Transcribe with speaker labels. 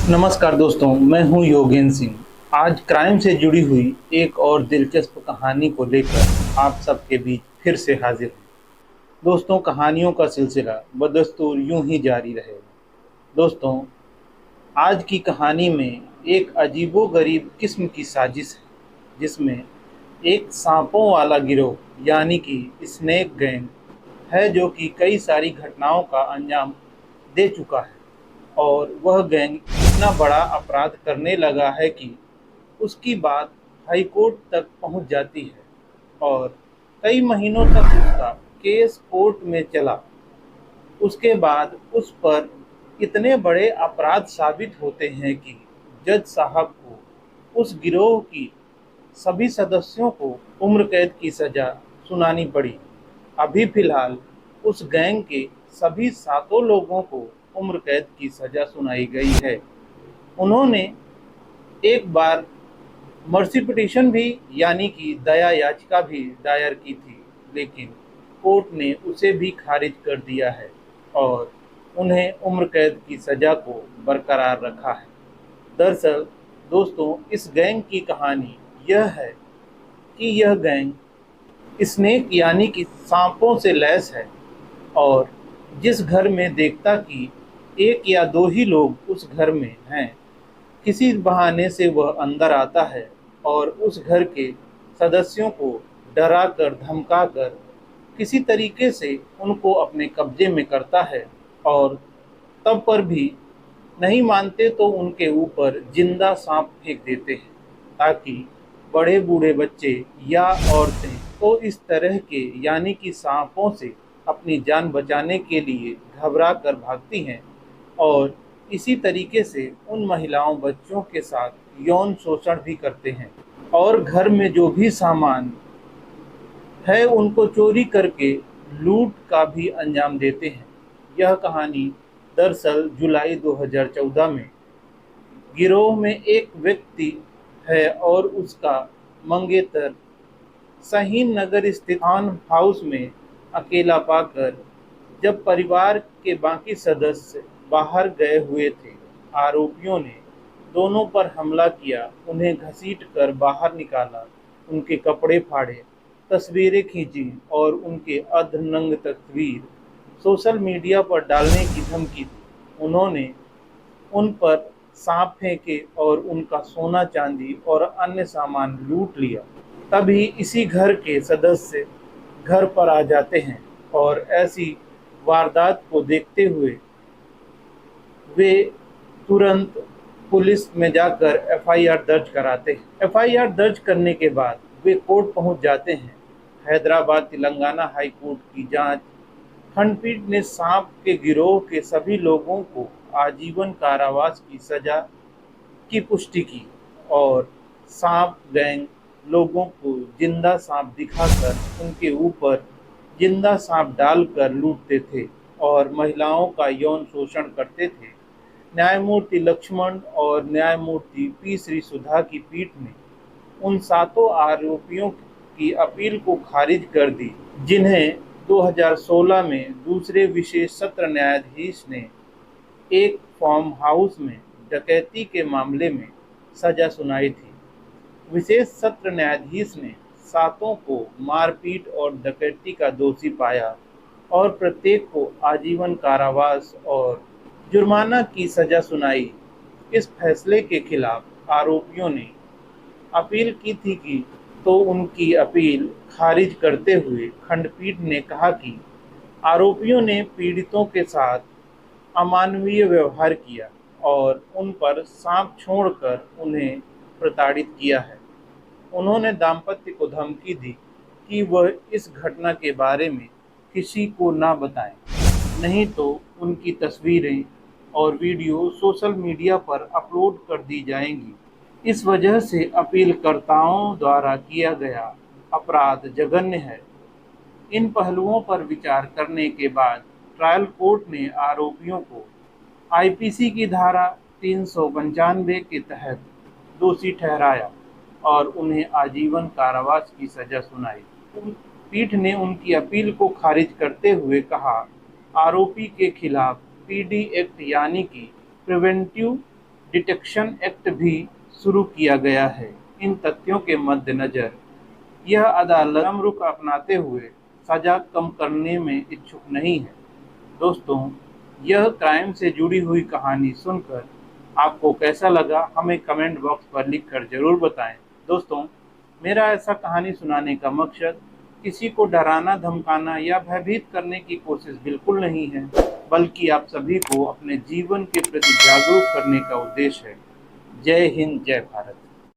Speaker 1: नमस्कार दोस्तों, मैं हूं योगेंद्र सिंह। आज क्राइम से जुड़ी हुई एक और दिलचस्प कहानी को लेकर आप सबके बीच फिर से हाजिर हूं। दोस्तों, कहानियों का सिलसिला बदस्तूर यूं ही जारी रहेगा। दोस्तों, आज की कहानी में एक अजीबोगरीब किस्म की साजिश है, जिसमें एक सांपों वाला गिरोह यानी कि स्नेक गैंग है, जो कि कई सारी घटनाओं का अंजाम दे चुका है। और वह गैंग इतना बड़ा अपराध करने लगा है कि उसकी बात हाई कोर्ट तक पहुंच जाती है और कई महीनों तक उसका केस कोर्ट में चला। उसके बाद उस पर इतने बड़े अपराध साबित होते हैं कि जज साहब को उस गिरोह की सभी सदस्यों को उम्र कैद की सज़ा सुनानी पड़ी। अभी फ़िलहाल उस गैंग के सभी सातों लोगों को उम्र कैद की सज़ा सुनाई गई है। उन्होंने एक बार मर्सी पिटीशन भी यानी कि दया याचिका भी दायर की थी, लेकिन कोर्ट ने उसे भी खारिज कर दिया है और उन्हें उम्र कैद की सज़ा को बरकरार रखा है। दरअसल दोस्तों, इस गैंग की कहानी यह है कि यह गैंग स्नेक यानी कि सांपों से लैस है और जिस घर में देखता कि एक या दो ही लोग उस घर में हैं, किसी बहाने से वह अंदर आता है और उस घर के सदस्यों को डराकर धमकाकर किसी तरीके से उनको अपने कब्जे में करता है। और तब पर भी नहीं मानते तो उनके ऊपर जिंदा सांप फेंक देते हैं, ताकि बड़े बूढ़े बच्चे या औरतें तो इस तरह के यानी कि सांपों से अपनी जान बचाने के लिए घबरा कर भागती हैं और इसी तरीके से उन महिलाओं बच्चों के साथ यौन शोषण भी करते हैं और घर में जो भी सामान है उनको चोरी करके लूट का भी अंजाम देते हैं। यह कहानी दरअसल जुलाई 2014 में गिरोह में एक व्यक्ति है और उसका मंगेतर शाहीन नगर स्थित फार्म हाउस में अकेला पाकर जब परिवार के बाकी सदस्य बाहर गए हुए थे, आरोपियों ने दोनों पर हमला किया, उन्हें घसीटकर बाहर निकाला, उनके कपड़े फाड़े, तस्वीरें खींची और उनके अर्धनग्न तस्वीर सोशल मीडिया पर डालने की धमकी दी। उन्होंने उन पर सांप फेंके और उनका सोना चांदी और अन्य सामान लूट लिया। तभी इसी घर के सदस्य घर पर आ जाते हैं और ऐसी वारदात को देखते हुए वे तुरंत पुलिस में जाकर एफआईआर दर्ज कराते हैं। एफआईआर दर्ज करने के बाद वे कोर्ट पहुंच जाते हैं। हैदराबाद तेलंगाना हाई कोर्ट की जांच खंडपीठ ने सांप के गिरोह के सभी लोगों को आजीवन कारावास की सजा की पुष्टि की और सांप गैंग लोगों को जिंदा सांप दिखाकर उनके ऊपर जिंदा सांप डालकर लूटते थे और महिलाओं का यौन शोषण करते थे। न्यायमूर्ति लक्ष्मण और न्यायमूर्ति पी श्री सुधा की पीठ ने उन सातों आरोपियों की अपील को खारिज कर दी, जिन्हें 2016 में दूसरे विशेष सत्र न्यायाधीश ने एक फार्म हाउस में डकैती के मामले में सजा सुनाई थी। विशेष सत्र न्यायाधीश ने सातों को मारपीट और डकैती का दोषी पाया और प्रत्येक को आजीवन कारावास और जुर्माना की सजा सुनाई। इस फैसले के खिलाफ आरोपियों ने अपील की थी कि तो उनकी अपील खारिज करते हुए खंडपीठ ने कहा कि आरोपियों ने पीड़ितों के साथ अमानवीय व्यवहार किया और उन पर सांप छोड़कर उन्हें प्रताड़ित किया है। उन्होंने दाम्पत्य को धमकी दी कि वह इस घटना के बारे में किसी को ना बताएं, नहीं तो उनकी तस्वीरें और वीडियो सोशल मीडिया पर अपलोड कर दी जाएंगी। इस वजह से अपीलकर्ताओं द्वारा किया गया अपराध जघन्य है। इन पहलुओं पर विचार करने के बाद ट्रायल कोर्ट ने आरोपियों को आईपीसी की धारा 395 के तहत दोषी ठहराया और उन्हें आजीवन कारावास की सजा सुनाई। पीठ ने उनकी अपील को खारिज करते हुए कहा, आरोपी के खिलाफ पीडी एक्ट यानी कि प्रिवेंटिव डिटेक्शन एक्ट भी शुरू किया गया है। इन तथ्यों के मद्देनजर यह अदालत नरम रुख अपनाते हुए सजा कम करने में इच्छुक नहीं है। दोस्तों, यह क्राइम से जुड़ी हुई कहानी सुनकर आपको कैसा लगा, हमें कमेंट बॉक्स पर लिखकर ज़रूर बताएं। दोस्तों, मेरा ऐसा कहानी सुनाने का मकसद किसी को डराना, धमकाना या भयभीत करने की कोशिश बिल्कुल नहीं है, बल्कि आप सभी को अपने जीवन के प्रति जागरूक करने का उद्देश्य है। जय हिंद, जय भारत।